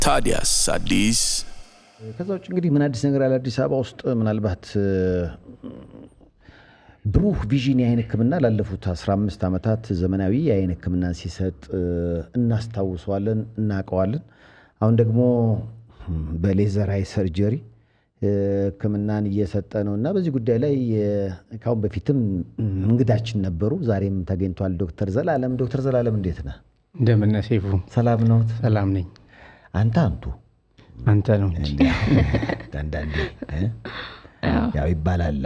ታዲያስ አዲስ ከዛው እንግዲህ ምን አዲስ ነገር አለ አዲስ አበባ ውስጥ ምናልባት ብሩህ ቪዥን የአይን ህክምና ላለፉት 15 ዓመታት ዘመናዊ የአይን ህክምና ሲሰጥ እናስታውሰዋለን እናቀዋለን አሁን ደግሞ በሌዘር አይ ሰርጀሪ ህክምናን እየሰጠ ነውና በዚህ ጉዳይ ላይ ካሁን በፊትም እንግዳችን ነበሩ ዛሬም ተገኝቷል ዶክተር ዘላለም እንዴት ነህ እንደምን ነህ ሰይፉ ሰላም ነው ሰላም ነኝ አንተ ነው እንጂ አንዳንዴ ያው ይባላል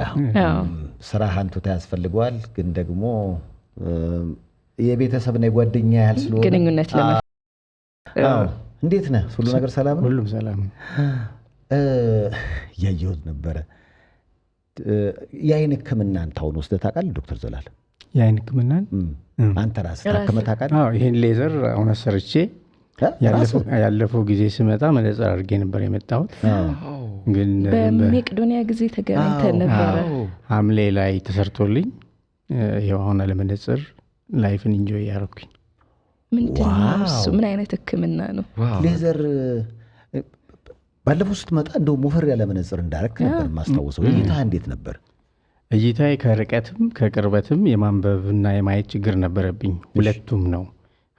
ስራ አንተ ያስፈልገዋል ግን ደግሞ የቤተሰብና የጓደኛ ያህል ስለሆነ ግንኙነት እንዴት ነህ ሁሉ ነገር ሰላም ነው ሁሉም ሰላም ያየሁት ነበር የአይን ህክምናን ታውን ወስደህ ታውቃለህ ዶክተር ዘላለም የአይን ህክምናን አንተ ራስህ ታከመህ ታውቃለህ ይሄን ሌዘር አሁን ሰርቼ ያለፈው ጊዜ ስመጣ መነጽር አድርጌ ነበር የመጣሁት ግን በመቄዶንያ ጊዜ ተገናኝተን ነበር ሐምሌ ላይ ተሰርቶልኝ ይሄው አሁን ለመነጽር ላይፍን ኢንጆይ ያደረኩኝ ምንድነው እሱ ምን አይነት ህክምና ነው ሌዘር ባለፈው ስትመጣ እንደው ሞፈር ያለ መነጽር እንዳረክ ነበር ማስተዋወሰው እይታ እንዴት ነበር እይታዬ ከርቀትም ከቅርበትም የማንበብና የማየት ችግር ነበረብኝ ሁለቱም ነው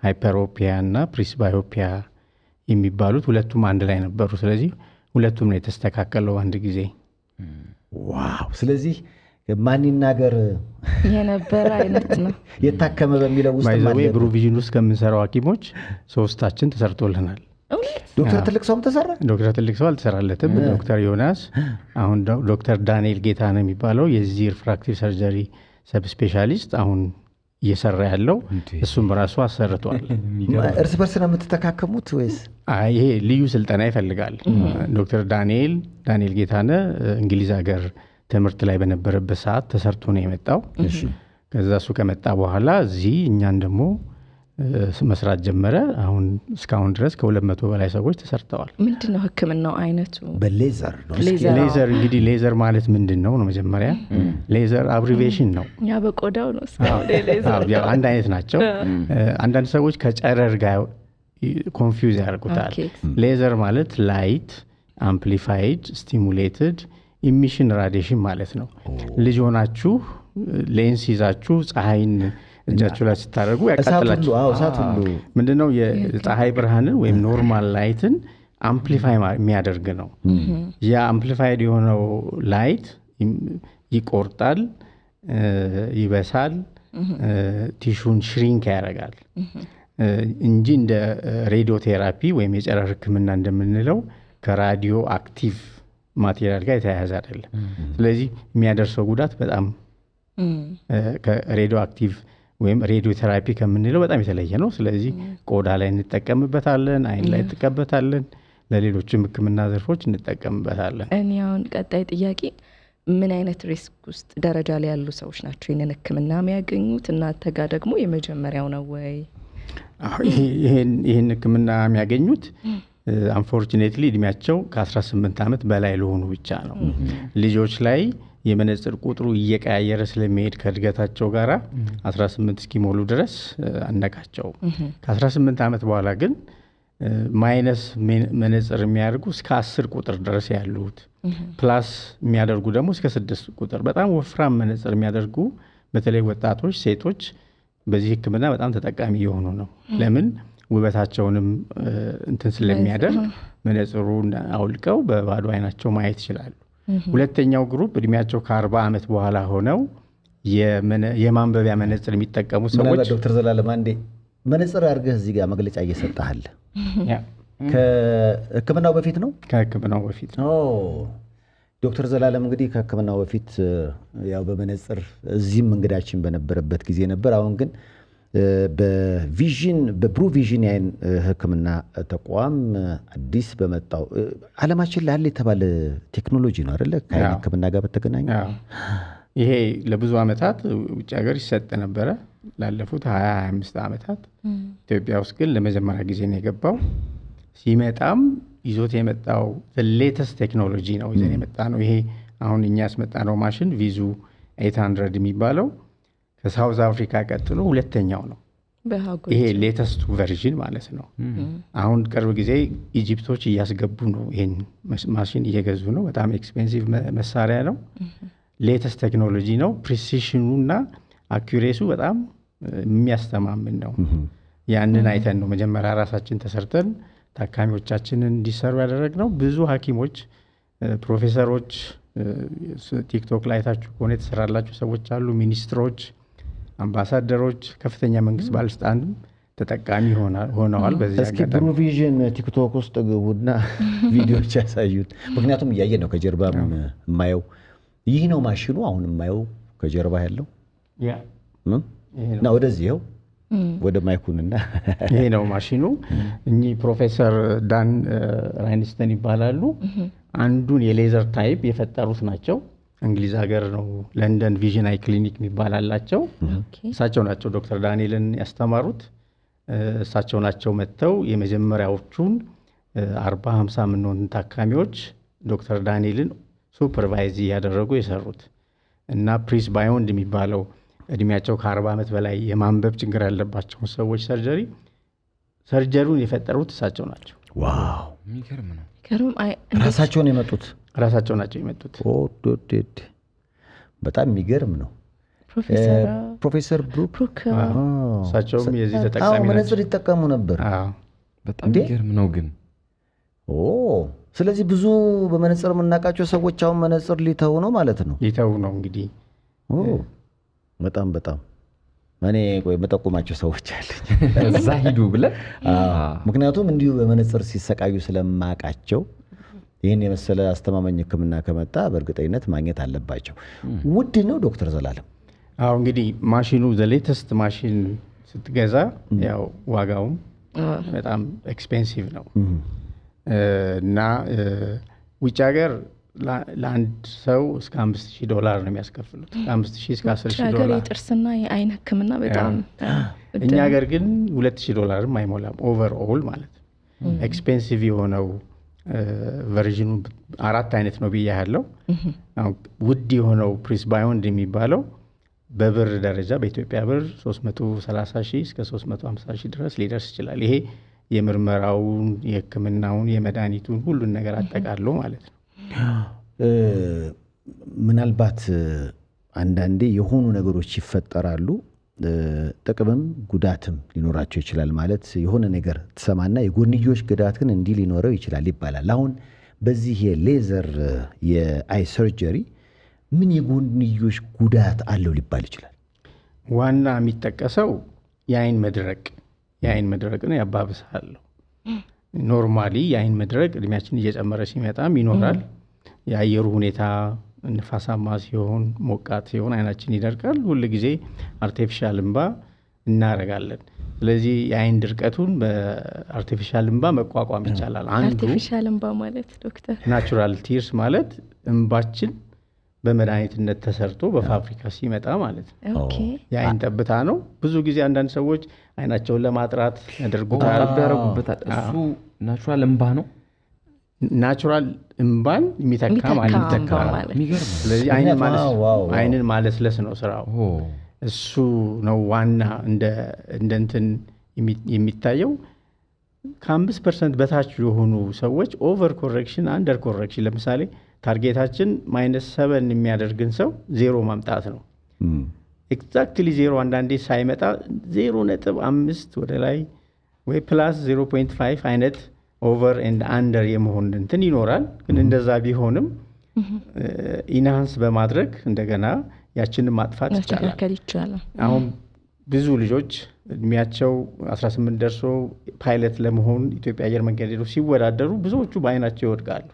ሃይፐሮፒያ እና ፕሪስባዮፒያ የሚባሉት ሁለቱም አንድ ላይ ነበሩ ስለዚህ ሁለቱም ነው የተስተካከለው አንድ ጊዜ ዋው ስለዚህ ማን ይናገር የነበረ አይነት ነው የታከመ በሚለው ውስጥ ማለት ነው ብሩ ቪዥን ውስጥ ከምንሰራው ሐኪሞች ሶስታችን ተሰርቶልናል ዶክተር ትልቅ ሰው ተሰራ ዶክተር ትልቅ ሰው አልተሰራለትም ዶክተር ዮናስ አሁን ዶክተር ዳንኤል ጌታነህ የሚባለው የዚህ ሪፍራክቲቭ ሰርጀሪ ሰብ ስፔሻሊስት አሁን እየሰራ ያለው እሱም ራሱ አሰርቷል እርስ በርስ ነው የምትተካከሙት ወይስ ይሄ ልዩ ስልጠና ይፈልጋል ዶክተር ዳንኤል ጌታነህ እንግሊዝ ሀገር ትምህርት ላይ በነበረበት ሰዓት ተሰርቶ ነው የመጣው ከዛ እሱ ከመጣ በኋላ እዚህ እኛን ደግሞ መስራት ጀመረ አሁን እስካሁን ድረስ ከ200 በላይ ሰዎች ተሰርተዋል ምንድነው ህክምናው አይነቱ በሌዘር ነው ሌዘር እንግዲህ ሌዘር ማለት ምንድነው ነው መጀመሪያ ሌዘር አብሪቬሽን ነው ያ በቆዳው ነው ያው አንድ አይነት ናቸው አንዳንድ ሰዎች ከጨረር ጋር ኮንፊውዝ ያደርጉታል ሌዘር ማለት ላይት አምፕሊፋይድ ስቲሙሌትድ ኢሚሽን ራዲዬሽን ማለት ነው ልጅ ሆናችሁ ሌንስ ይዛችሁ ፀሐይን እጃችሁ ላይ ስታደርጉ ያቃጥላችሁ እሳት ሁሉ ምንድነው የፀሐይ ብርሃንን ወይም ኖርማል ላይትን አምፕሊፋይ የሚያደርግ ነው ያ አምፕሊፋይድ የሆነው ላይት ይቆርጣል ይበሳል ቲሹን ሽሪንክ ያደርጋል እንጂ እንደ ሬዲዮ ቴራፒ ወይም የጨረር ህክምና እንደምንለው ከራዲዮ አክቲቭ ማቴሪያል ጋር የተያያዘ አይደለም ስለዚህ የሚያደርሰው ጉዳት በጣም ከሬዲዮ አክቲቭ ወይም ሬዲዮ ቴራፒ ከምንለው በጣም የተለየ ነው ስለዚህ ቆዳ ላይ እንጠቀምበታለን አይን ላይ እንጠቀምበታለን ለሌሎችም ህክምና ዘርፎች እንጠቀምበታለን እኔ አሁን ቀጣይ ጥያቄ ምን አይነት ሪስክ ውስጥ ደረጃ ላይ ያሉ ሰዎች ናቸው ይሄንን ህክምና የሚያገኙት እናንተ ጋር ደግሞ የመጀመሪያው ነው ወይ ይሄን ህክምና የሚያገኙት አንፎርቹኔትሊ እድሜያቸው ከ18 ዓመት በላይ ለሆኑ ብቻ ነው ልጆች ላይ የመነጽር ቁጥሩ እየቀያየረ ስለሚሄድ ከእድገታቸው ጋር 18 እስኪሞሉ ድረስ አነቃቸው ከ18 ዓመት በኋላ ግን ማይነስ መነጽር የሚያደርጉ እስከ 10 ቁጥር ድረስ ያሉት ፕላስ የሚያደርጉ ደግሞ እስከ 6 ቁጥር በጣም ወፍራም መነጽር የሚያደርጉ በተለይ ወጣቶች ሴቶች በዚህ ህክምና በጣም ተጠቃሚ የሆኑ ነው ለምን ውበታቸውንም እንትን ስለሚያደርግ መነጽሩን አውልቀው በባዶ አይናቸው ማየት ይችላሉ ሁለተኛው ግሩፕ እድሜያቸው ከ40 ዓመት በኋላ ሆነው የማንበቢያ መነጽር የሚጠቀሙ ሰዎች ዶክተር ዘላለም አንዴ መነጽር አድርገህ እዚህ ጋር መግለጫ እየሰጠሃል ከህክምናው በፊት ነው ከህክምናው በፊት ነው ዶክተር ዘላለም እንግዲህ ከህክምናው በፊት ያው በመነጽር እዚህም እንግዳችን በነበረበት ጊዜ ነበር አሁን ግን በብሩ ቪዥን የአይን ህክምና ተቋም አዲስ በመጣው ዓለማችን ላይ የተባለ ቴክኖሎጂ ነው አይደለ ከአይን ህክምና ጋር በተገናኘ ይሄ ለብዙ ዓመታት ውጭ ሀገር ይሰጥ ነበረ ላለፉት 25 ዓመታት ኢትዮጵያ ውስጥ ግን ለመጀመሪያ ጊዜ ነው የገባው ሲመጣም ይዞት የመጣው ሌተስት ቴክኖሎጂ ነው ይዘን የመጣ ነው ይሄ አሁን እኛ ያስመጣነው ማሽን ቪዙ 800 የሚባለው ከሳውዝ አፍሪካ ቀጥሎ ሁለተኛው ነው ይሄ ሌተስቱ ቨርዥን ማለት ነው። አሁን ቅርብ ጊዜ ኢጂፕቶች እያስገቡ ነው፣ ይሄን ማሽን እየገዙ ነው። በጣም ኤክስፔንሲቭ መሳሪያ ነው። ሌተስት ቴክኖሎጂ ነው። ፕሪሲሽኑና አኩሬሱ በጣም የሚያስተማምን ነው። ያንን አይተን ነው መጀመሪያ ራሳችን ተሰርተን ታካሚዎቻችንን እንዲሰሩ ያደረግነው። ብዙ ሐኪሞች፣ ፕሮፌሰሮች፣ ቲክቶክ ላይ አይታችሁ ከሆነ የተሰራላችሁ ሰዎች አሉ፣ ሚኒስትሮች፣ አምባሳደሮች፣ ከፍተኛ መንግስት ባለስልጣንም ተጠቃሚ ሆነዋል። በዚህ እስኪ ብሩቪዥን ቲክቶክ ውስጥ ግቡና ቪዲዮዎች ያሳዩት። ምክንያቱም እያየ ነው ከጀርባ የማየው ይህ ነው ማሽኑ። አሁን የማየው ከጀርባ ያለው እና ወደዚህ ይኸው ወደ ማይኩንና ይሄ ነው ማሽኑ። እኚህ ፕሮፌሰር ዳን ራይንስተን ይባላሉ። አንዱን የሌዘር ታይፕ የፈጠሩት ናቸው። እንግሊዝ ሀገር ነው፣ ለንደን ቪዥን አይ ክሊኒክ የሚባል አላቸው። እሳቸው ናቸው ዶክተር ዳንኤልን ያስተማሩት። እሳቸው ናቸው መጥተው የመጀመሪያዎቹን 40-50 የምንሆን ታካሚዎች ዶክተር ዳንኤልን ሱፐርቫይዝ እያደረጉ የሰሩት እና ፕሪስ ባዮንድ የሚባለው እድሜያቸው ከ40 ዓመት በላይ የማንበብ ችግር ያለባቸውን ሰዎች ሰርጀሪውን የፈጠሩት እሳቸው ናቸው። ዋው የሚገርም ነው። ራሳቸውን የመጡት ራሳቸው ናቸው የመጡት። በጣም የሚገርም ነው። ፕሮፌሰር ብሩክ እሳቸውም የዚህ ተጠቃሚ ናቸው። መነጽር ይጠቀሙ ነበር። በጣም የሚገርም ነው ግን ስለዚህ ብዙ በመነጽር የምናውቃቸው ሰዎች አሁን መነጽር ሊተው ነው ማለት ነው። ሊተው ነው እንግዲህ። በጣም እኔ መጠቆማቸው ሰዎች አለኝ እዛ ሂዱ ብለህ። ምክንያቱም እንዲሁ በመነጽር ሲሰቃዩ ስለማውቃቸው ይህን የመሰለ አስተማማኝ ሕክምና ከመጣ በእርግጠኝነት ማግኘት አለባቸው። ውድ ነው ዶክተር ዘላለም? አዎ እንግዲህ ማሽኑ ዘሌተስት ማሽን ስትገዛ ያው ዋጋውም በጣም ኤክስፔንሲቭ ነው እና ውጭ ሀገር ለአንድ ሰው እስከ $5,000 ነው የሚያስከፍሉት። $5,000 እስከ $10,000 የጥርስና የአይን ሕክምና በጣም እኛ ሀገር ግን $2,000 አይሞላም ኦቨርኦል ማለት ነው። ኤክስፔንሲቭ የሆነው ቨርዥኑ 4 አይነት ነው ብያ ያለው። ውድ የሆነው ፕሪስ ባዮንድ የሚባለው በብር ደረጃ በኢትዮጵያ ብር 330,000 እስከ 350,000 ድረስ ሊደርስ ይችላል። ይሄ የምርመራውን፣ የህክምናውን፣ የመድኃኒቱን ሁሉን ነገር አጠቃሎ ማለት ነው። ምናልባት አንዳንዴ የሆኑ ነገሮች ይፈጠራሉ፣ ጥቅምም ጉዳትም ሊኖራቸው ይችላል። ማለት የሆነ ነገር ትሰማና የጎንዮሽ ጉዳት ግን እንዲህ ሊኖረው ይችላል ይባላል። አሁን በዚህ የሌዘር የአይ ሰርጀሪ ምን የጎንዮሽ ጉዳት አለው ሊባል ይችላል? ዋና የሚጠቀሰው የአይን መድረቅን ያባብሳል። ኖርማሊ የአይን መድረቅ እድሜያችን እየጨመረ ሲመጣም ይኖራል። የአየሩ ሁኔታ ንፋሳማ ሲሆን፣ ሞቃት ሲሆን አይናችን ይደርቃል። ሁል ጊዜ አርቲፊሻል እንባ እናረጋለን። ስለዚህ የአይን ድርቀቱን በአርቲፊሻል እንባ መቋቋም ይቻላል። አርቲፊሻል እንባ ማለት ዶክተር ናቹራል ቲርስ ማለት እንባችን በመድኃኒትነት ተሰርቶ በፋብሪካ ሲመጣ ማለት ነው። የአይን ጠብታ ነው። ብዙ ጊዜ አንዳንድ ሰዎች አይናቸውን ለማጥራት ያደርጉታል። እሱ ናቹራል እንባ ነው። ናቹራል እንባን የሚተካ ማለት ነው። ስለዚህ አይንን ማለስለስ ነው ስራው። እሱ ነው ዋና እንደ እንትን የሚታየው። ከ5% በታች የሆኑ ሰዎች ኦቨር ኮሬክሽን፣ አንደር ኮሬክሽን፣ ለምሳሌ ታርጌታችን -7 የሚያደርግን ሰው 0 ማምጣት ነው። ኤግዛክትሊ 0 አንዳንዴ ሳይመጣ 0.5 ወደ ላይ ወይ ፕላስ 0.5 አይነት ኦቨር ኤንድ አንደር የመሆን እንትን ይኖራል። ግን እንደዛ ቢሆንም ኢንሃንስ በማድረግ እንደገና ያችንን ማጥፋት ይቻላል። አሁን ብዙ ልጆች እድሜያቸው 18 ደርሶ ፓይለት ለመሆን ኢትዮጵያ አየር መንገድ ሄደው ሲወዳደሩ ብዙዎቹ በአይናቸው ይወድቃሉ።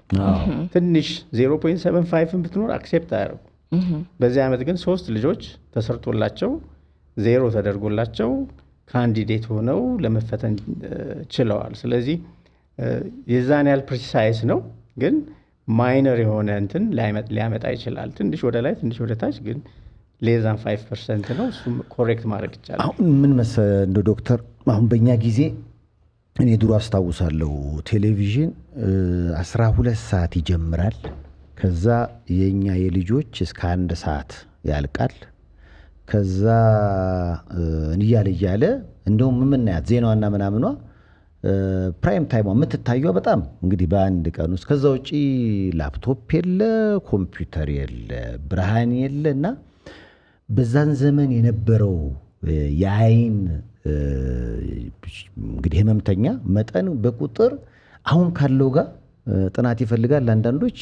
ትንሽ 0.75 ብትኖር አክሴፕት አያደርጉ። በዚህ ዓመት ግን 3 ልጆች ተሰርቶላቸው 0 ተደርጎላቸው ካንዲዴት ሆነው ለመፈተን ችለዋል። ስለዚህ የዛን ያህል ፕሪሳይስ ነው፣ ግን ማይነር የሆነ እንትን ሊያመጣ ይችላል። ትንሽ ወደ ላይ ትንሽ ወደ ታች፣ ግን ሌዛን 5% ነው። እሱም ኮሬክት ማድረግ ይቻላል። አሁን ምን መሰለህ እንደ ዶክተር፣ አሁን በእኛ ጊዜ እኔ ድሮ አስታውሳለሁ ቴሌቪዥን 12 ሰዓት ይጀምራል። ከዛ የኛ የልጆች እስከ 1 ሰዓት ያልቃል። ከዛ እያለ እንደውም የምናያት ዜናዋና ምናምኗ ፕራይም ታይሟ የምትታየው በጣም እንግዲህ በአንድ ቀን ውስጥ ከዛ ውጪ ላፕቶፕ የለ፣ ኮምፒውተር የለ፣ ብርሃን የለ እና በዛን ዘመን የነበረው የአይን እንግዲህ ህመምተኛ መጠን በቁጥር አሁን ካለው ጋር ጥናት ይፈልጋል። አንዳንዶች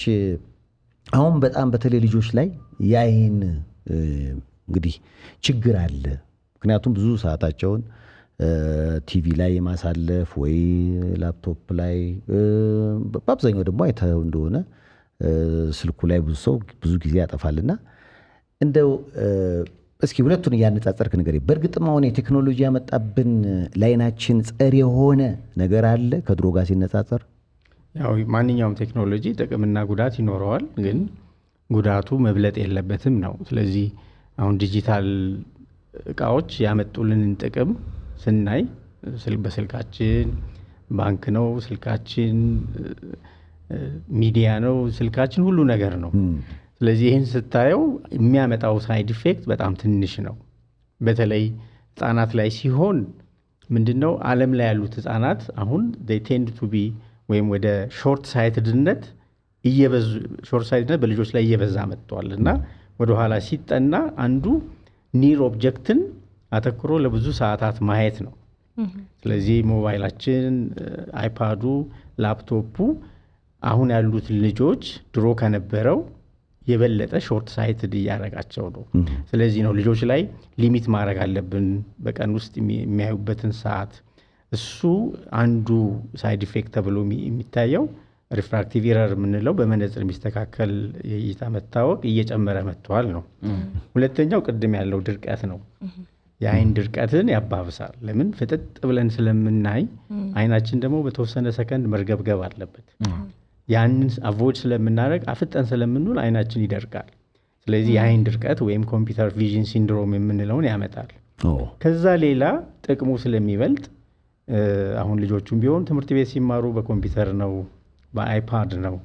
አሁን በጣም በተለይ ልጆች ላይ የአይን እንግዲህ ችግር አለ። ምክንያቱም ብዙ ሰዓታቸውን ቲቪ ላይ የማሳለፍ ወይ ላፕቶፕ ላይ በአብዛኛው ደግሞ አይተው እንደሆነ ስልኩ ላይ ብዙ ሰው ብዙ ጊዜ ያጠፋልና እንደው እስኪ ሁለቱን እያነጻጸርክ ንገረኝ። በእርግጥም አሁን የቴክኖሎጂ ያመጣብን ለዓይናችን ጸር የሆነ ነገር አለ ከድሮ ጋር ሲነጻጸር? ያው ማንኛውም ቴክኖሎጂ ጥቅምና ጉዳት ይኖረዋል፣ ግን ጉዳቱ መብለጥ የለበትም ነው። ስለዚህ አሁን ዲጂታል እቃዎች ያመጡልንን ጥቅም ስናይ በስልካችን ባንክ ነው፣ ስልካችን ሚዲያ ነው፣ ስልካችን ሁሉ ነገር ነው። ስለዚህ ይህን ስታየው የሚያመጣው ሳይድ ኢፌክት በጣም ትንሽ ነው። በተለይ ህጻናት ላይ ሲሆን ምንድነው ዓለም ላይ ያሉት ህጻናት አሁን they tend to be ወይም ወደ ሾርት ሳይትድነት በልጆች ላይ እየበዛ መጥቷል እና ወደኋላ ሲጠና አንዱ ኒር ኦብጀክትን አተኩሮ ለብዙ ሰዓታት ማየት ነው። ስለዚህ ሞባይላችን፣ አይፓዱ፣ ላፕቶፑ አሁን ያሉት ልጆች ድሮ ከነበረው የበለጠ ሾርት ሳይትድ እያደረጋቸው ነው። ስለዚህ ነው ልጆች ላይ ሊሚት ማድረግ አለብን በቀን ውስጥ የሚያዩበትን ሰዓት። እሱ አንዱ ሳይድ ኢፌክት ተብሎ የሚታየው ሪፍራክቲቭ ኤረር የምንለው በመነጽር የሚስተካከል የእይታ መታወቅ እየጨመረ መጥቷል ነው። ሁለተኛው ቅድም ያለው ድርቀት ነው። የአይን ድርቀትን ያባብሳል። ለምን? ፍጥጥ ብለን ስለምናይ አይናችን ደግሞ በተወሰነ ሰከንድ መርገብገብ አለበት። ያንን አቮይድ ስለምናደርግ አፍጠን ስለምንውል አይናችን ይደርቃል። ስለዚህ የአይን ድርቀት ወይም ኮምፒውተር ቪዥን ሲንድሮም የምንለውን ያመጣል። ከዛ ሌላ ጥቅሙ ስለሚበልጥ አሁን ልጆቹም ቢሆን ትምህርት ቤት ሲማሩ በኮምፒውተር ነው፣ በአይፓድ ነው።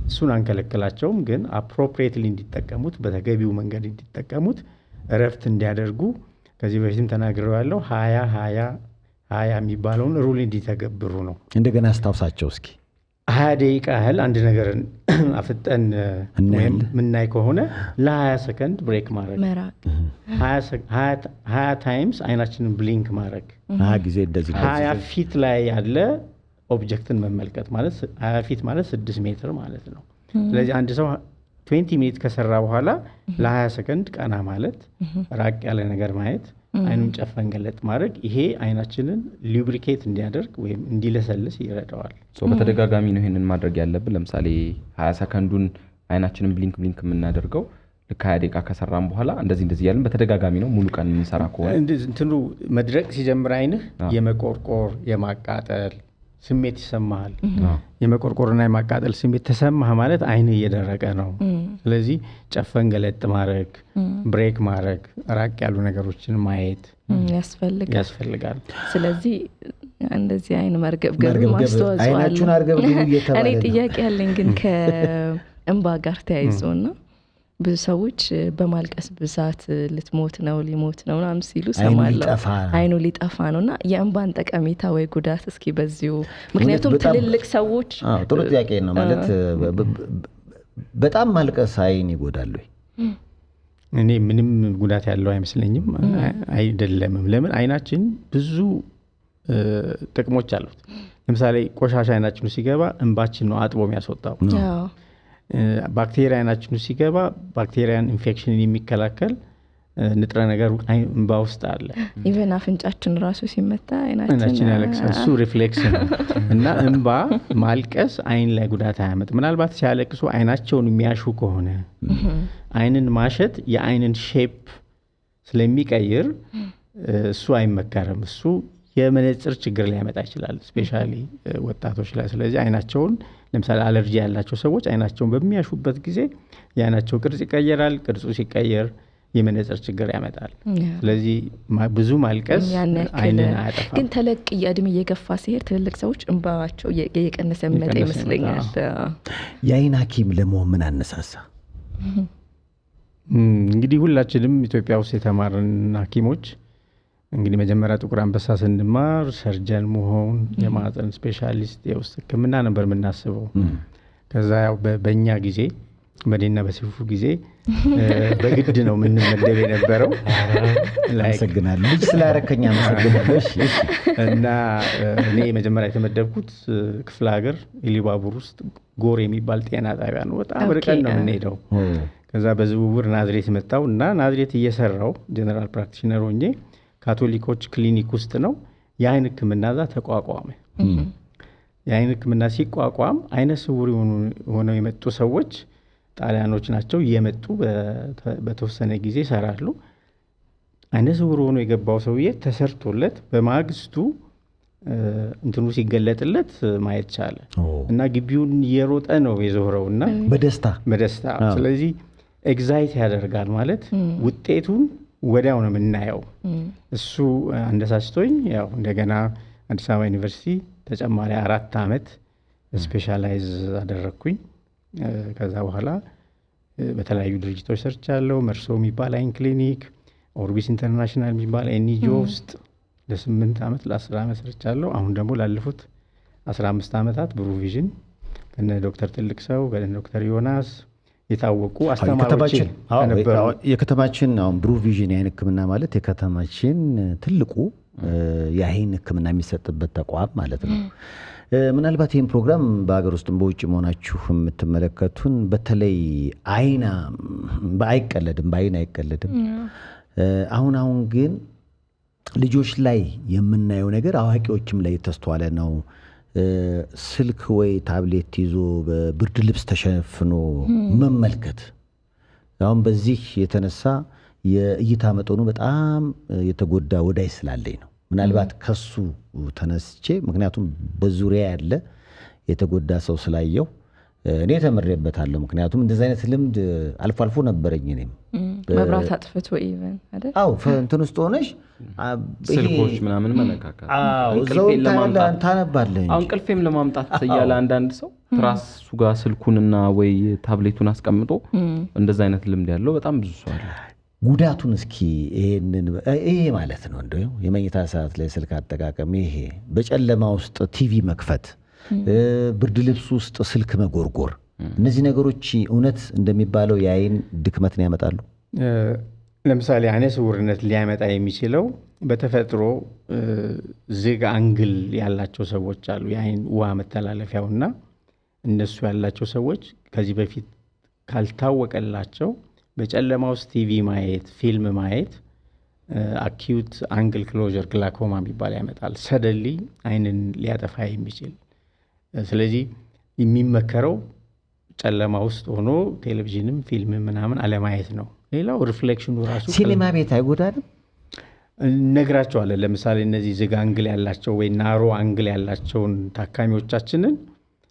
እሱን አንከለክላቸውም፣ ግን አፕሮፕሪየትሊ እንዲጠቀሙት፣ በተገቢው መንገድ እንዲጠቀሙት፣ እረፍት እንዲያደርጉ ከዚህ በፊትም ተናግሬዋለሁ። 20 የሚባለውን ሩል እንዲተገብሩ ነው። እንደገና አስታውሳቸው እስኪ። 20 ደቂቃ ያህል አንድ ነገርን አፍጠን ወይም ምናይ ከሆነ ለ20 ሰከንድ ብሬክ ማድረግ፣ 20 ታይምስ አይናችንን ብሊንክ ማድረግ፣ 20 ጊዜ እንደዚህ 20 ፊት ላይ ያለ ኦብጀክትን መመልከት ማለት 20 ፊት ማለት 6 ሜትር ማለት ነው። ስለዚህ አንድ ሰው 20 ሚኒት ከሰራ በኋላ ለ20 ሰከንድ ቀና ማለት፣ ራቅ ያለ ነገር ማየት፣ አይኑን ጨፈን ገለጥ ማድረግ፣ ይሄ አይናችንን ሉብሪኬት እንዲያደርግ ወይም እንዲለሰልስ ይረዳዋል። በተደጋጋሚ ነው ይሄንን ማድረግ ያለብን። ለምሳሌ 20 ሰከንዱን አይናችንን ብሊንክ የምናደርገው ልክ 20 ደቂቃ ከሰራን በኋላ እንደዚህ ያለን በተደጋጋሚ ነው። ሙሉ ቀን የምንሰራ ከሆነ እንትኑ መድረቅ ሲጀምር አይንህ የመቆርቆር የማቃጠል ስሜት ይሰማሃል። የመቆርቆርና የማቃጠል ስሜት ተሰማህ ማለት አይንህ እየደረቀ ነው። ስለዚህ ጨፈን ገለጥ ማድረግ፣ ብሬክ ማድረግ፣ ራቅ ያሉ ነገሮችን ማየት ያስፈልጋል። ስለዚህ እንደዚህ አይን መርገብገብ ማስተዋጽኦ አይናችሁን አርገብግቡ እየተባለ እኔ ጥያቄ ያለኝ ግን ከእንባ ጋር ተያይዞና ብዙ ሰዎች በማልቀስ ብዛት ልትሞት ነው ሊሞት ነው ምናምን ሲሉ ሰማለሁ። አይኑ ሊጠፋ ነውና የእንባን ጠቀሜታ ወይ ጉዳት እስኪ በዚሁ፣ ምክንያቱም ትልልቅ ሰዎች ጥሩ ጥያቄ ነው። ማለት በጣም ማልቀስ አይን ይጎዳል ወይ? እኔ ምንም ጉዳት ያለው አይመስለኝም። አይደለምም። ለምን? አይናችን ብዙ ጥቅሞች አሉት። ለምሳሌ ቆሻሻ አይናችን ሲገባ እንባችን ነው አጥቦ የሚያስወጣው። ባክቴሪያ አይናችን ሲገባ ባክቴሪያን ኢንፌክሽንን የሚከላከል ንጥረ ነገር እንባ ውስጥ አለ። ኢቨን አፍንጫችን ራሱ ሲመታ አይናችን ያለቅሳል። እሱ ሪፍሌክስ ነው እና እንባ ማልቀስ አይን ላይ ጉዳት አያመጣም። ምናልባት ሲያለቅሱ አይናቸውን የሚያሹ ከሆነ አይንን ማሸት የአይንን ሼፕ ስለሚቀይር እሱ አይመከርም። እሱ የመነጽር ችግር ሊያመጣ ይችላል፣ ስፔሻሊ ወጣቶች ላይ። ስለዚህ አይናቸውን ለምሳሌ አለርጂ ያላቸው ሰዎች አይናቸውን በሚያሹበት ጊዜ የአይናቸው ቅርጽ ይቀየራል። ቅርጹ ሲቀየር የመነጽር ችግር ያመጣል። ስለዚህ ብዙ ማልቀስ አይንን አያጠፋም። ግን ተለቅ እድሜ እየገፋ ሲሄድ ትልልቅ ሰዎች እንባቸው እየቀነሰ የሚመጣ ይመስለኛል። የአይን ሐኪም ለመሆን ምን አነሳሳ? እንግዲህ ሁላችንም ኢትዮጵያ ውስጥ የተማርን ሐኪሞች እንግዲህ መጀመሪያ ጥቁር አንበሳ ስንማር ሰርጀን መሆን የማህፀን ስፔሻሊስት የውስጥ ሕክምና ነበር የምናስበው። ከዛ ያው በእኛ ጊዜ በእኔና በሲፉ ጊዜ በግድ ነው የምንመደብ የነበረው። አመሰግናለሁ ልጅ ስላረከኝ አመሰግናለሁ። እና እኔ መጀመሪያ የተመደብኩት ክፍለ ሀገር ኢሊባቡር ውስጥ ጎር የሚባል ጤና ጣቢያ ነው። በጣም ርቀን ነው የምንሄደው። ከዛ በዝውውር ናዝሬት መጣሁ እና ናዝሬት እየሰራው ጀነራል ፕራክቲሽነር ሆኜ ካቶሊኮች ክሊኒክ ውስጥ ነው የአይን ሕክምና እዛ ተቋቋመ። የአይን ሕክምና ሲቋቋም አይነ ስውር ሆነው የመጡ ሰዎች ጣሊያኖች ናቸው እየመጡ በተወሰነ ጊዜ ይሰራሉ። አይነ ስውር ሆኖ የገባው ሰውዬ ተሰርቶለት በማግስቱ እንትኑ ሲገለጥለት ማየት ቻለ እና ግቢውን እየሮጠ ነው የዞረው እና በደስታ ስለዚህ ኤግዛይት ያደርጋል ማለት ውጤቱን ወዲያው ነው የምናየው። እሱ አንደሳስቶኝ ያው እንደገና አዲስ አበባ ዩኒቨርሲቲ ተጨማሪ 4 ዓመት ስፔሻላይዝ አደረግኩኝ። ከዛ በኋላ በተለያዩ ድርጅቶች ሰርቻለሁ። መርሶ የሚባል አይን ክሊኒክ፣ ኦርቢስ ኢንተርናሽናል የሚባል ኤንጂኦ ውስጥ ለ8 ዓመት ለ10 ዓመት ሰርቻለሁ። አሁን ደግሞ ላለፉት 15 ዓመታት ብሩ ቪዥን ከነ ዶክተር ትልቅ ሰው ከነ ዶክተር ዮናስ የታወቁ አስተማሪዎች ነበሩ። የከተማችን አሁን ብሩ ቪዥን የአይን ሕክምና ማለት የከተማችን ትልቁ የአይን ሕክምና የሚሰጥበት ተቋም ማለት ነው። ምናልባት ይህን ፕሮግራም በሀገር ውስጥም በውጭ መሆናችሁ የምትመለከቱን በተለይ በአይን አይቀለድም። አሁን ግን ልጆች ላይ የምናየው ነገር አዋቂዎችም ላይ የተስተዋለ ነው። ስልክ ወይ ታብሌት ይዞ በብርድ ልብስ ተሸፍኖ መመልከት አሁን በዚህ የተነሳ የእይታ መጠኑ በጣም የተጎዳ ወዳይ ስላለኝ ነው። ምናልባት ከሱ ተነስቼ ምክንያቱም በዙሪያ ያለ የተጎዳ ሰው ስላየው እኔ ተመረበታለሁ። ምክንያቱም እንደዚህ አይነት ልምድ አልፎ አልፎ ነበረኝ። እኔም መብራት አጥፍቶ ኢቨን አይደል? አዎ እንትን ውስጥ ሆነሽ ስልኮች ምናምን መነካካት ታነባለህ። አሁን ቅልፌም ለማምጣት እያለ አንዳንድ ሰው ትራሱ ጋር ስልኩንና ወይ ታብሌቱን አስቀምጦ እንደዛ አይነት ልምድ ያለው በጣም ብዙ ሰው አለ። ጉዳቱን እስኪ ይሄ ማለት ነው እንደው የመኝታ ሰዓት ላይ ስልክ አጠቃቀም፣ ይሄ በጨለማ ውስጥ ቲቪ መክፈት፣ ብርድ ልብስ ውስጥ ስልክ መጎርጎር፣ እነዚህ ነገሮች እውነት እንደሚባለው የአይን ድክመትን ያመጣሉ? ለምሳሌ አይነ ስውርነት ሊያመጣ የሚችለው በተፈጥሮ ዝግ አንግል ያላቸው ሰዎች አሉ። የአይን ውሃ መተላለፊያውና እነሱ ያላቸው ሰዎች ከዚህ በፊት ካልታወቀላቸው በጨለማ ውስጥ ቲቪ ማየት፣ ፊልም ማየት አኪዩት አንግል ክሎዥር ግላኮማ የሚባል ያመጣል። ሰደሊ አይንን ሊያጠፋ የሚችል ስለዚህ የሚመከረው ጨለማ ውስጥ ሆኖ ቴሌቪዥንም ፊልም ምናምን አለማየት ነው። ሌላው ሪፍሌክሽኑ ራሱ ሲኒማ ቤት አይጎዳንም ነግራቸዋለን። ለምሳሌ እነዚህ ዝግ አንግል ያላቸው ወይ ናሮ አንግል ያላቸውን ታካሚዎቻችንን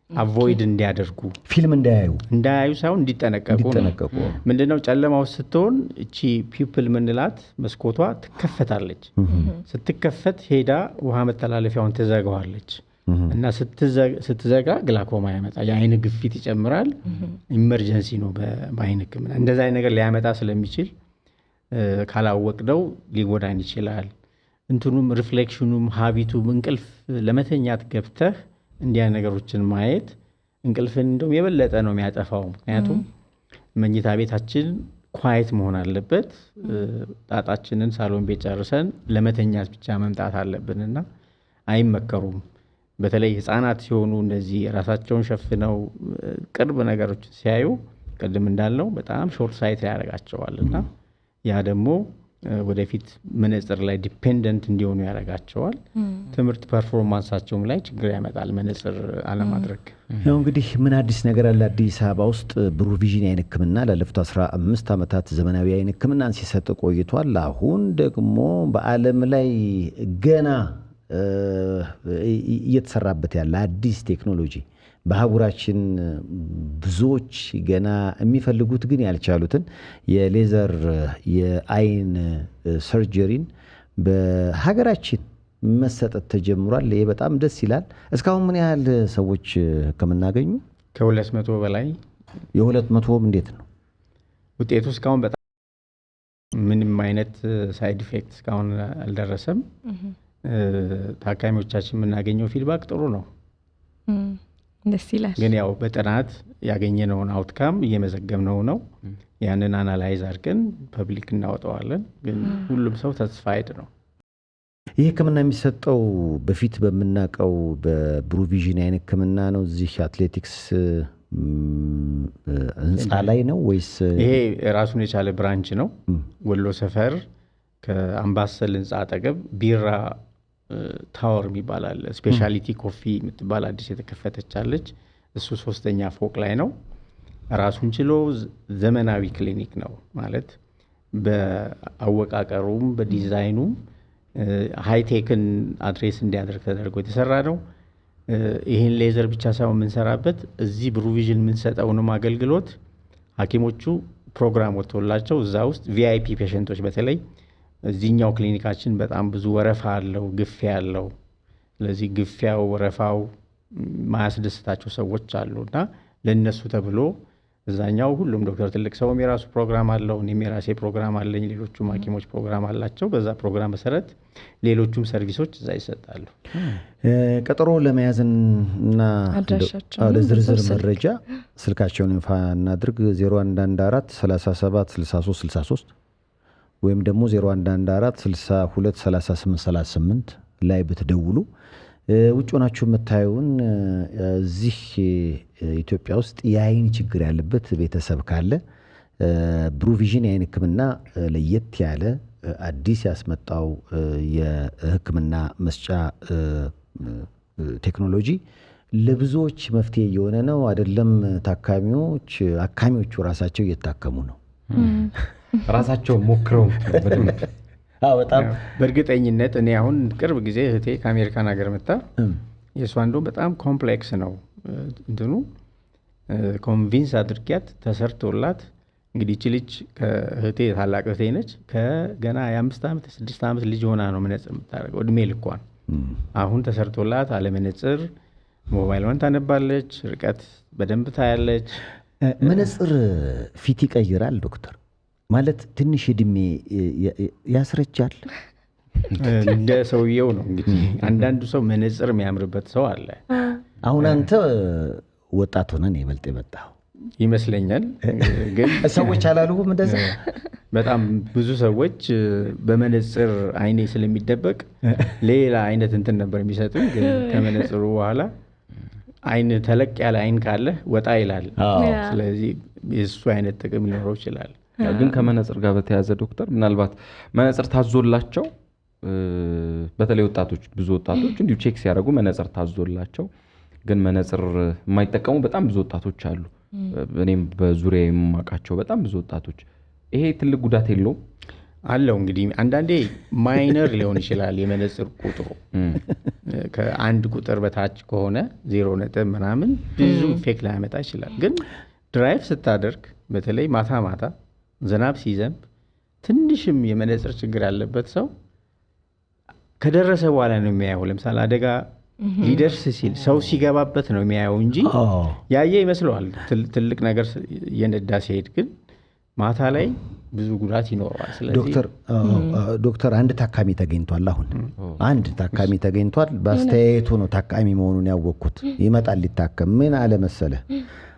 አቮይድ እንዲያደርጉ ፊልም እንዳያዩ ሳይሆን እንዲጠነቀቁ። ምንድነው ጨለማ ውስጥ ስትሆን እቺ ፒፕል ምንላት መስኮቷ ትከፈታለች። ስትከፈት ሄዳ ውሃ መተላለፊያውን ትዘጋዋለች እና ስትዘጋ ግላኮማ ያመጣል። የአይን ግፊት ይጨምራል። ኢመርጀንሲ ነው በአይን ሕክምና። እንደዛ አይነት ነገር ሊያመጣ ስለሚችል ካላወቅነው ሊጎዳን ይችላል። እንትኑም ሪፍሌክሽኑም ሀቢቱም እንቅልፍ ለመተኛት ገብተህ እንዲያ ነገሮችን ማየት እንቅልፍን እንደውም የበለጠ ነው የሚያጠፋው። ምክንያቱም መኝታ ቤታችን ኳየት መሆን አለበት። ጣጣችንን ሳሎን ቤት ጨርሰን ለመተኛት ብቻ መምጣት አለብንና አይመከሩም። በተለይ ህፃናት ሲሆኑ እንደዚህ ራሳቸውን ሸፍነው ቅርብ ነገሮች ሲያዩ ቅድም እንዳልነው በጣም ሾርት ሳይት ያደርጋቸዋል እና ያ ደግሞ ወደፊት መነጽር ላይ ዲፔንደንት እንዲሆኑ ያደርጋቸዋል። ትምህርት ፐርፎርማንሳቸውም ላይ ችግር ያመጣል መነጽር አለማድረግ። ያው እንግዲህ ምን አዲስ ነገር አለ? አዲስ አበባ ውስጥ ብሩ ቪዥን የአይን ሕክምና ላለፉት 15 ዓመታት ዘመናዊ የአይን ሕክምናን ሲሰጥ ቆይቷል። አሁን ደግሞ በዓለም ላይ ገና እየተሰራበት ያለ አዲስ ቴክኖሎጂ በአህጉራችን ብዙዎች ገና የሚፈልጉት ግን ያልቻሉትን የሌዘር የአይን ሰርጀሪን በሀገራችን መሰጠት ተጀምሯል። ይሄ በጣም ደስ ይላል። እስካሁን ምን ያህል ሰዎች ህክምና አገኙ? ከ200 በላይ። የ200 እንዴት ነው ውጤቱ? እስካሁን ምንም አይነት ሳይድ ኢፌክት እስካሁን አልደረሰም። ታካሚዎቻችን የምናገኘው ፊድባክ ጥሩ ነው። ደስ ይላል። ግን ያው በጥናት ያገኘነውን አውትካም እየመዘገብነው ነው። ያንን አናላይዝ አድርገን ፐብሊክ እናወጣዋለን። ግን ሁሉም ሰው ተስፋይድ ነው። ይህ ሕክምና የሚሰጠው በፊት በምናውቀው በብሩቪዥን አይነት ሕክምና ነው? እዚህ አትሌቲክስ ህንፃ ላይ ነው ወይስ? ይሄ ራሱን የቻለ ብራንች ነው። ወሎ ሰፈር ከአምባሰል ህንፃ አጠገብ ቢራ ታወር የሚባል አለ። ስፔሻሊቲ ኮፊ የምትባል አዲስ የተከፈተቻለች። እሱ 3ኛ ፎቅ ላይ ነው። ራሱን ችሎ ዘመናዊ ክሊኒክ ነው ማለት በአወቃቀሩም በዲዛይኑም ሃይቴክን አድሬስ እንዲያደርግ ተደርጎ የተሰራ ነው። ይህን ሌዘር ብቻ ሳይሆን የምንሰራበት እዚህ ብሩቪዥን የምንሰጠውንም አገልግሎት ሐኪሞቹ ፕሮግራም ወጥቶላቸው እዛ ውስጥ ቪአይፒ ፔሸንቶች በተለይ እዚህኛው ክሊኒካችን በጣም ብዙ ወረፋ አለው፣ ግፊያ አለው። ስለዚህ ግፊያው ወረፋው ማያስደስታቸው ሰዎች አሉና ለነሱ ተብሎ እዛኛው ሁሉም ዶክተር ትልቅ ሰውም የራሱ ፕሮግራም አለው፣ እኔም የራሴ ፕሮግራም አለኝ፣ ሌሎቹም ሐኪሞች ፕሮግራም አላቸው። በዛ ፕሮግራም መሰረት ሌሎቹም ሰርቪሶች እዛ ይሰጣሉ። ቀጠሮ ለመያዝና ለዝርዝር መረጃ ስልካቸውን ይፋ እናድርግ። 0114 37 63 63 ወይም ደግሞ 0114 62 38 38 ላይ ብትደውሉ ውጭ ሆናችሁ የምታዩን እዚህ ኢትዮጵያ ውስጥ የአይን ችግር ያለበት ቤተሰብ ካለ ብሩቪዥን የአይን ሕክምና ለየት ያለ አዲስ ያስመጣው የሕክምና መስጫ ቴክኖሎጂ ለብዙዎች መፍትሄ እየሆነ ነው። አይደለም ታካሚዎች፣ አካሚዎቹ ራሳቸው እየታከሙ ነው። ራሳቸው ሞክረው በጣም በእርግጠኝነት እኔ አሁን ቅርብ ጊዜ እህቴ ከአሜሪካን ሀገር መጣ። የእሷ እንደውም በጣም ኮምፕሌክስ ነው እንትኑ ኮንቪንስ አድርጊያት ተሰርቶላት። እንግዲህ እቺ ልጅ ከእህቴ ታላቅ እህቴ ነች። ከገና የ5 ዓመት 6 ዓመት ልጅ ሆና ነው መነጽር የምታደርገው እድሜ ልኳን። አሁን ተሰርቶላት አለመነጽር ሞባይሏን ታነባለች፣ ርቀት በደንብ ታያለች። መነጽር ፊት ይቀይራል ዶክተር? ማለት ትንሽ እድሜ ያስረጃል? እንደ ሰውየው ነው እንግዲህ። አንዳንዱ ሰው መነጽር የሚያምርበት ሰው አለ። አሁን አንተ ወጣት ሆነን ይበልጥ የመጣው ይመስለኛል። ግን ሰዎች አላሉም እንደዛ? በጣም ብዙ ሰዎች በመነጽር አይኔ ስለሚደበቅ ሌላ አይነት እንትን ነበር የሚሰጡኝ። ግን ከመነጽሩ በኋላ አይን ተለቅ ያለ አይን ካለ ወጣ ይላል። ስለዚህ የሱ አይነት ጥቅም ሊኖረው ይችላል። ግን ከመነጽር ጋር በተያያዘ ዶክተር ምናልባት መነጽር ታዞላቸው በተለይ ወጣቶች ብዙ ወጣቶች እንዲሁ ቼክ ሲያደርጉ መነጽር ታዞላቸው ግን መነጽር የማይጠቀሙ በጣም ብዙ ወጣቶች አሉ። እኔም በዙሪያ የማውቃቸው በጣም ብዙ ወጣቶች። ይሄ ትልቅ ጉዳት የለውም? አለው እንግዲህ አንዳንዴ ማይነር ሊሆን ይችላል የመነጽር ቁጥሩ። ከአንድ ቁጥር በታች ከሆነ 0 ነጥብ ምናምን ብዙ ኢፌክት ላያመጣ ይችላል። ግን ድራይቭ ስታደርግ በተለይ ማታ ማታ ዝናብ ሲዘንብ ትንሽም የመነጽር ችግር ያለበት ሰው ከደረሰ በኋላ ነው የሚያየው። ለምሳሌ አደጋ ሊደርስ ሲል ሰው ሲገባበት ነው የሚያየው እንጂ ያየ ይመስለዋል ትልቅ ነገር እየነዳ ሲሄድ። ግን ማታ ላይ ብዙ ጉዳት ይኖረዋል። ስለዚህ ዶክተር አንድ ታካሚ ተገኝቷል። አሁን አንድ ታካሚ ተገኝቷል። በአስተያየቱ ነው ታካሚ መሆኑን ያወቅኩት። ይመጣል ሊታከም። ምን አለ መሰለ፣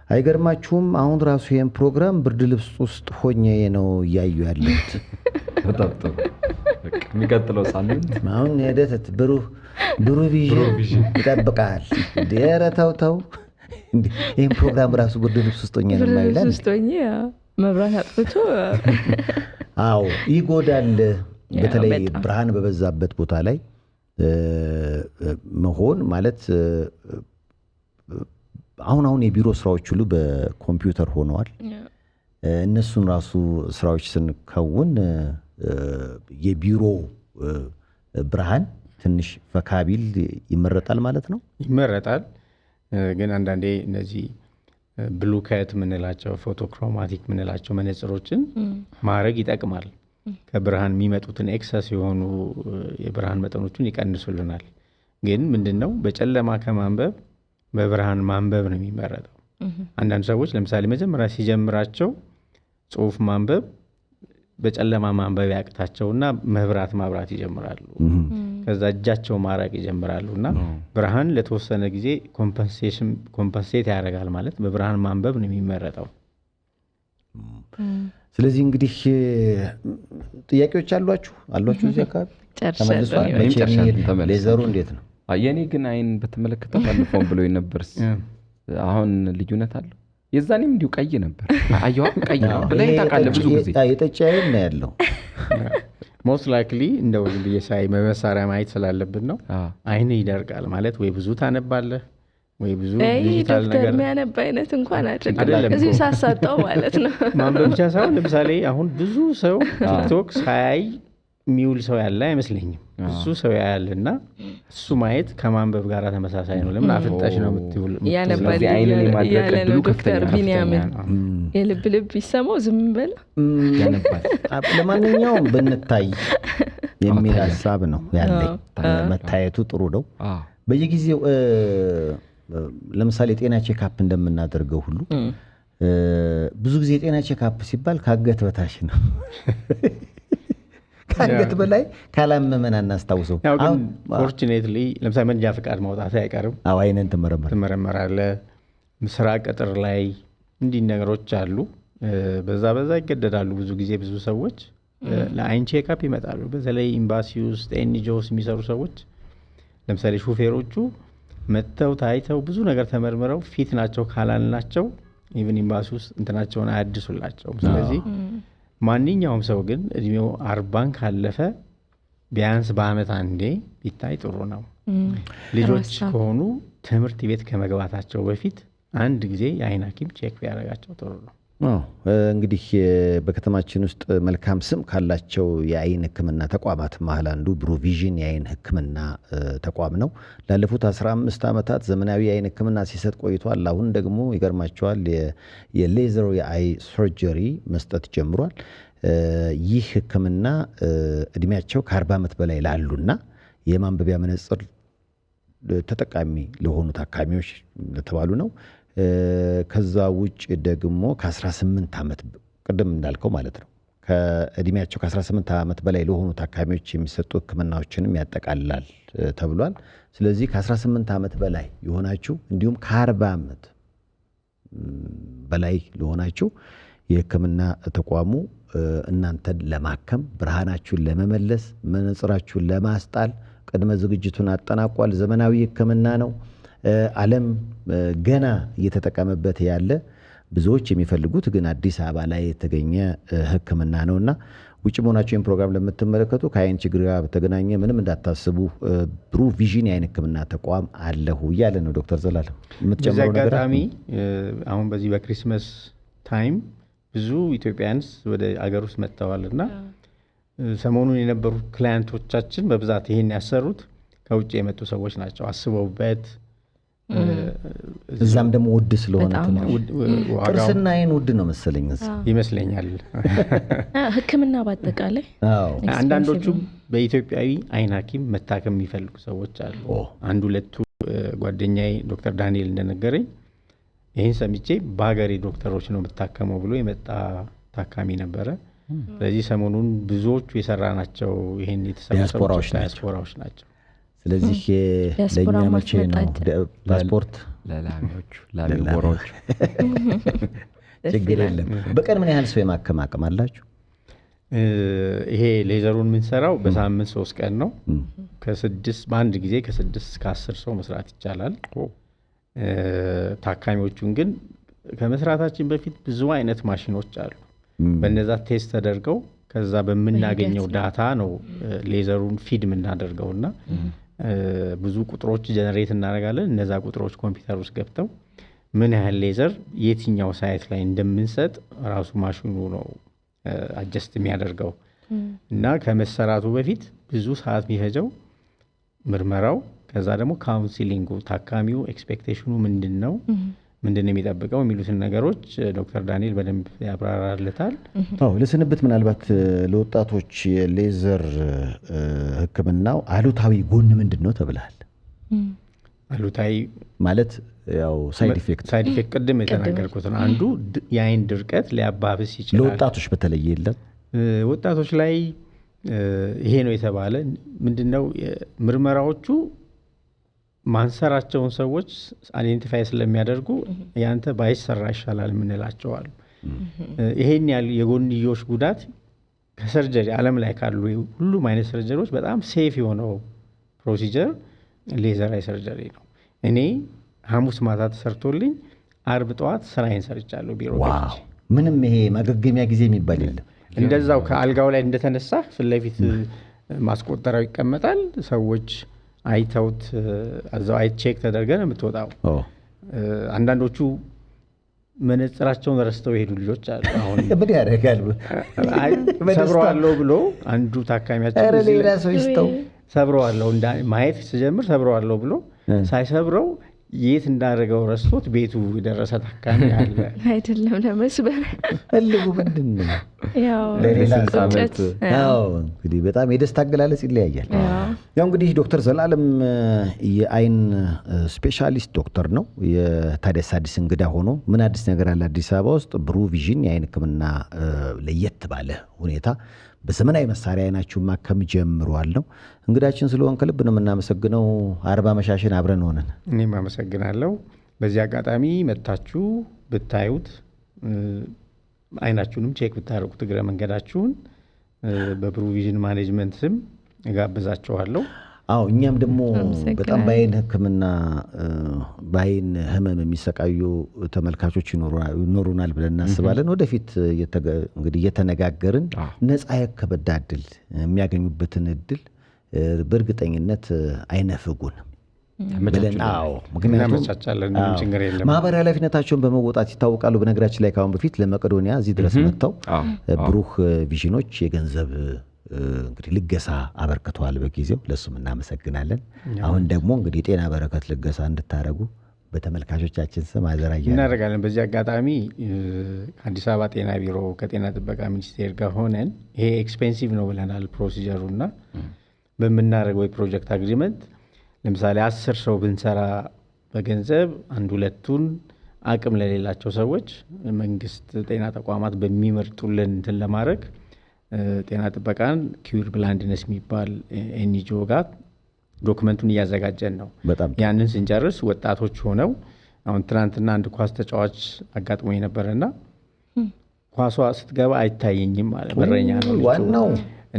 አይገርማችሁም? አሁን ራሱ ይህን ፕሮግራም ብርድ ልብስ ውስጥ ሆኜ ነው እያዩ ያለሁት። የሚቀጥለው ሳምንት አሁን ሄደት ብሩቪዥን ይጠብቃል። ኧረ ተው ተው፣ ይህን ፕሮግራም ራሱ ብርድ ልብስ ውስጥ ሆኜ ነው የማይላል። መብራት አጥፍቶ አዎ ይጎዳል። በተለይ ብርሃን በበዛበት ቦታ ላይ መሆን ማለት አሁን የቢሮ ስራዎች ሁሉ በኮምፒውተር ሆነዋል። እነሱን ራሱ ስራዎች ስንከውን የቢሮ ብርሃን ትንሽ ፈካቢል ይመረጣል ማለት ነው። ይመረጣል። ግን አንዳንዴ እነዚህ ብሉከት ምንላቸው ፎቶክሮማቲክ ምንላቸው መነጽሮችን ማድረግ ይጠቅማል። ከብርሃን የሚመጡትን ኤክሰስ የሆኑ የብርሃን መጠኖችን ይቀንሱልናል። ግን ምንድነው በጨለማ ከማንበብ በብርሃን ማንበብ ነው የሚመረጠው። አንዳንድ ሰዎች ለምሳሌ መጀመሪያ ሲጀምራቸው ጽሁፍ ማንበብ በጨለማ ማንበብ ያቅታቸውና መብራት ማብራት ይጀምራሉ። ከዛ እጃቸው ማራቅ ይጀምራሉ እና ብርሃን ለተወሰነ ጊዜ ኮምፐንሴት ያደርጋል ማለት በብርሃን ማንበብ ነው የሚመረጠው። ስለዚህ እንግዲህ ጥያቄዎች አሏችሁ እዚህ አካባቢ ተመልሷል? ሌዘሩ እንዴት ነው? የኔ ግን አይን በተመለከተ ባለፈው ብለው ነበር። አሁን ልዩነት አለው? የዛኔም እንዲሁ ቀይ ነበር። አየዋ ቀይ ነው ብለህ ታውቃለህ? ብዙ ጊዜ የጠጪ አይን ነው ያለው። ሞስት ላይክሊ እንደው ዝም ብዬ ሳይ በመሳሪያ ማየት ስላለብን ነው። አይን ይደርቃል ማለት ወይ ብዙ ታነባለህ ወይ ብዙ ዲጂታል ነገር የሚያነባ አይነት እንኳን አይደለም። እዚህ ሳሳጣው ማለት ነው። ማንበብ ብቻ ሳይሆን ለምሳሌ አሁን ብዙ ሰው ቲክቶክ ሳያይ የሚውል ሰው ያለ አይመስለኝም። ብዙ ሰው ያያልና እሱ ማየት ከማንበብ ጋር ተመሳሳይ ነው። ለምን አፍጣሽ ነው የምትውል ያነባል ያለ ነው ዶክተር ቢንያምን የልብ ልብ ይሰማው ዝም በል ያነባል። ለማንኛውም ብንታይ የሚል ሀሳብ ነው ያለኝ። መታየቱ ጥሩ ነው። በየጊዜው ለምሳሌ ጤና ቼክአፕ እንደምናደርገው ሁሉ ብዙ ጊዜ ጤና ቼክአፕ ሲባል ካገት በታች ነው። ካገት በላይ ካላመመን አናስታውሰው። ፎርቹኔትሊ ለምሳሌ መንጃ ፍቃድ ማውጣት አይቀርም። አይነን ትመረመራለህ። ስራ ቅጥር ላይ እንዲህ ነገሮች አሉ። በዛ ይገደዳሉ። ብዙ ጊዜ ብዙ ሰዎች ለአይን ቼክአፕ ይመጣሉ። በተለይ ኤምባሲ ውስጥ ኤንጂኦስ የሚሰሩ ሰዎች ለምሳሌ ሹፌሮቹ መጥተው ታይተው ብዙ ነገር ተመርምረው ፊት ናቸው ካላልናቸው ኢቭን ኤምባሲ ውስጥ እንትናቸውን አያድሱላቸውም። ስለዚህ ማንኛውም ሰው ግን እድሜው 40 ካለፈ ቢያንስ በአመት አንዴ ቢታይ ጥሩ ነው። ልጆች ከሆኑ ትምህርት ቤት ከመግባታቸው በፊት አንድ ጊዜ የአይን ሐኪም ቼክ ቢያደርጋቸው ጥሩ ነው። እንግዲህ በከተማችን ውስጥ መልካም ስም ካላቸው የአይን ሕክምና ተቋማት መሀል አንዱ ብሩህ ቪዥን የአይን ሕክምና ተቋም ነው። ላለፉት 15 ዓመታት ዘመናዊ የአይን ሕክምና ሲሰጥ ቆይቷል። አሁን ደግሞ ይገርማቸዋል የሌዘር የአይ ሰርጀሪ መስጠት ጀምሯል። ይህ ሕክምና እድሜያቸው ከ40 ዓመት በላይ ላሉና የማንበቢያ መነጽር ተጠቃሚ ለሆኑ ታካሚዎች ለተባሉ ነው። ከዛ ውጭ ደግሞ ከ18 ዓመት ቅድም እንዳልከው ማለት ነው ከእድሜያቸው ከ18 ዓመት በላይ ለሆኑ ታካሚዎች የሚሰጡ ህክምናዎችንም ያጠቃልላል ተብሏል። ስለዚህ ከ18 ዓመት በላይ የሆናችሁ እንዲሁም ከ40 ዓመት በላይ ለሆናችሁ የህክምና ተቋሙ እናንተን ለማከም ብርሃናችሁን ለመመለስ መነጽራችሁን ለማስጣል ቅድመ ዝግጅቱን አጠናቋል። ዘመናዊ ህክምና ነው። ዓለም ገና እየተጠቀመበት ያለ ብዙዎች የሚፈልጉት ግን አዲስ አበባ ላይ የተገኘ ህክምና ነውና ውጭ መሆናችሁ ፕሮግራም ለምትመለከቱ ከአይን ችግር ጋር በተገናኘ ምንም እንዳታስቡ ብሩህ ቪዥን የአይን ህክምና ተቋም አለሁ እያለ ነው ዶክተር ዘላለም። የምትጨምረው ነገር? አሁን በዚህ በክሪስመስ ታይም ብዙ ኢትዮጵያንስ ወደ አገር ውስጥ መጥተዋልና ሰሞኑን የነበሩ ክላይንቶቻችን በብዛት ይሄን ያሰሩት ከውጭ የመጡ ሰዎች ናቸው። አስበውበት እዛም ደግሞ ውድ ስለሆነ ጥርስና አይን ውድ ነው መሰለኝ ይመስለኛል። ህክምና በአጠቃላይ አንዳንዶቹ በኢትዮጵያዊ አይን ሐኪም መታከም የሚፈልጉ ሰዎች አሉ። አንድ ሁለቱ ጓደኛዬ ዶክተር ዳንኤል እንደነገረኝ ይህን ሰምቼ በሀገሬ ዶክተሮች ነው የምታከመው ብሎ የመጣ ታካሚ ነበረ። ስለዚህ ሰሞኑን ብዙዎቹ የሰራናቸው ይሄን የተሰሩ ዲያስፖራዎች ናቸው። ስለዚህ ለኛ መቼ ነው ፓስፖርት ለላሚዎቹ ለሚወሮቹ ችግር የለም። በቀን ምን ያህል ሰው የማከም አቅም አላችሁ? ይሄ ሌዘሩን የምንሰራው በሳምንት 3 ቀን ነው። በአንድ ጊዜ ከ6 እስከ 10 ሰው መስራት ይቻላል። ታካሚዎቹን ግን ከመስራታችን በፊት ብዙ አይነት ማሽኖች አሉ። በነዛ ቴስት ተደርገው ከዛ በምናገኘው ዳታ ነው ሌዘሩን ፊድ የምናደርገውና ብዙ ቁጥሮች ጀነሬት እናደርጋለን። እነዛ ቁጥሮች ኮምፒውተር ውስጥ ገብተው ምን ያህል ሌዘር የትኛው ሳይት ላይ እንደምንሰጥ ራሱ ማሽኑ ነው አጀስት የሚያደርገው እና ከመሰራቱ በፊት ብዙ ሰዓት የሚፈጀው ምርመራው፣ ከዛ ደግሞ ካውንሲሊንጉ፣ ታካሚው ኤክስፔክቴሽኑ ምንድነው የሚጠብቀው የሚሉትን ነገሮች ዶክተር ዳንኤል በደንብ ያብራራልታል። ለስንብት ምናልባት ለወጣቶች የሌዘር ህክምናው አሉታዊ ጎን ምንድነው ተብለሃል? አሉታዊ ማለት ያው ሳይድ ኢፌክት ቅድም የተናገርኩት ነው። አንዱ የአይን ድርቀት ሊያባብስ ይችላል። ለወጣቶች በተለይ የለም ወጣቶች ላይ ይሄ ነው የተባለ ምንድነው ምርመራዎቹ ማንሰራቸውን ሰዎች አይዴንቲፋይ ስለሚያደርጉ ያንተ ባይሰራ ይሻላል ምንላቸዋል። ይሄን ያህል የጎንዮሽ ጉዳት ከሰርጀሪ ዓለም ላይ ካሉ ሁሉም አይነት ሰርጀሪዎች በጣም ሴፍ የሆነው ፕሮሲጀር ሌዘር አይ ሰርጀሪ ነው። እኔ ሐሙስ ማታ ተሰርቶልኝ አርብ ጠዋት ስራዬን ሰርቻለሁ ቢሮ ዋው! ምንም ይሄ ማገገሚያ ጊዜ የሚባል የለም። እንደዛው ከአልጋው ላይ እንደተነሳ ፊት ለፊት ማስቆጠሪያው ይቀመጣል። ሰዎች አይተውት እዛው አይ ቼክ ተደርገን የምትወጣው። አንዳንዶቹ መነጽራቸውን ረስተው የሄዱ ልጆች አሉ። አሁን ምን ያደርጋል? ሰብረዋለሁ ብሎ አንዱ ታካሚያችን ሌላ ሰው ይስተው ሰብረዋለሁ ማየት ሲጀምር ሰብረዋለሁ ብሎ ሳይሰብረው የት እንዳደረገው ረስቶት ቤቱ የደረሰ ታካሚ አለ። አይደለም ለመስበር ፈልጉ ምንድን ነው ያው ለሌላ ቁጭት። እንግዲህ በጣም የደስታ አገላለጽ ይለያያል። ያው እንግዲህ ዶክተር ዘላለም የአይን ስፔሻሊስት ዶክተር ነው። የታዲያስ አዲስ እንግዳ ሆኖ ምን አዲስ ነገር አለ አዲስ አበባ ውስጥ ብሩህ ቪዥን የአይን ሕክምና ለየት ባለ ሁኔታ በዘመናዊ መሳሪያ አይናችሁን ማከም ጀምሯል ነው። እንግዳችን ስለሆን ከልብ ነው የምናመሰግነው። 40 መሻሽን አብረን ሆነን እኔም አመሰግናለሁ። በዚህ አጋጣሚ መጥታችሁ ብታዩት አይናችሁንም ቼክ ብታደርጉት እግረ መንገዳችሁን በብሩህ ቪዥን ማኔጅመንት ስም እጋብዛችኋለሁ። እኛም ደግሞ በጣም በአይን ሕክምና በአይን ህመም የሚሰቃዩ ተመልካቾች ይኖሩናል ብለን እናስባለን። ወደፊት እንግዲህ እየተነጋገርን ነፃ የሕክምና እድል የሚያገኙበትን እድል በእርግጠኝነት አይነፍጉን ብለን ምክንያቱም ማህበራዊ ኃላፊነታቸውን በመወጣት ይታወቃሉ። በነገራችን ላይ ካሁን በፊት ለመቄዶንያ እዚህ ድረስ መጥተው ብሩህ ቪዥኖች የገንዘብ እንግዲህ ልገሳ አበርክተዋል በጊዜው። ለሱም እናመሰግናለን። አሁን ደግሞ እንግዲህ የጤና በረከት ልገሳ እንድታረጉ በተመልካቾቻችን ስም አዘራያ እናደርጋለን። በዚህ አጋጣሚ አዲስ አበባ ጤና ቢሮ ከጤና ጥበቃ ሚኒስቴር ጋር ሆነን ይሄ ኤክስፔንሲቭ ነው ብለናል ፕሮሲጀሩና በምናደርገው የፕሮጀክት አግሪመንት ለምሳሌ 10 ሰው ብንሰራ በገንዘብ 1-2ቱን አቅም ለሌላቸው ሰዎች መንግስት ጤና ተቋማት በሚመርጡልን እንትን ለማድረግ ጤና ጥበቃን ኪዩር ብላይንድነስ የሚባል ኤንጂኦ ጋር ዶክመንቱን እያዘጋጀን ነው። ያንን ስንጨርስ ወጣቶች ሆነው አሁን ትናንትና አንድ ኳስ ተጫዋች አጋጥሞ የነበረና ኳሷ ስትገባ አይታየኝም ማለት በረኛ ነው ዋናው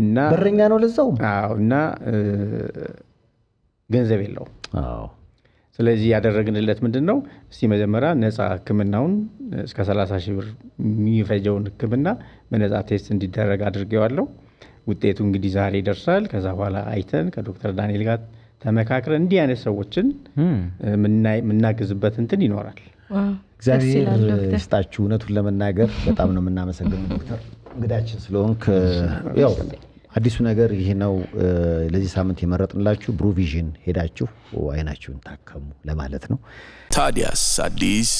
እና በረኛ ነው ለዛው እና ገንዘብ የለው። ስለዚህ ያደረግንለት ምንድነው እስቲ መጀመሪያ ነፃ ህክምናውን እስከ 30,000 ብር የሚፈጀውን ህክምና በነፃ ቴስት እንዲደረግ አድርጌዋለሁ። ውጤቱ እንግዲህ ዛሬ ይደርሳል። ከዛ በኋላ አይተን ከዶክተር ዳንኤል ጋር ተመካክረን እንዲህ አይነት ሰዎችን ምናግዝበት እንትን ይኖራል። እግዚአብሔር ይስጣችሁ። እውነቱን ለመናገር በጣም ነው የምናመሰግነው ዶክተር እንግዳችን ስለሆንክ። ያው አዲሱ ነገር ይሄ ነው። ለዚህ ሳምንት የመረጥንላችሁ ብሩህ ቪዥን ሄዳችሁ አይናችሁን ታከሙ ለማለት ነው። ታዲያስ አዲስ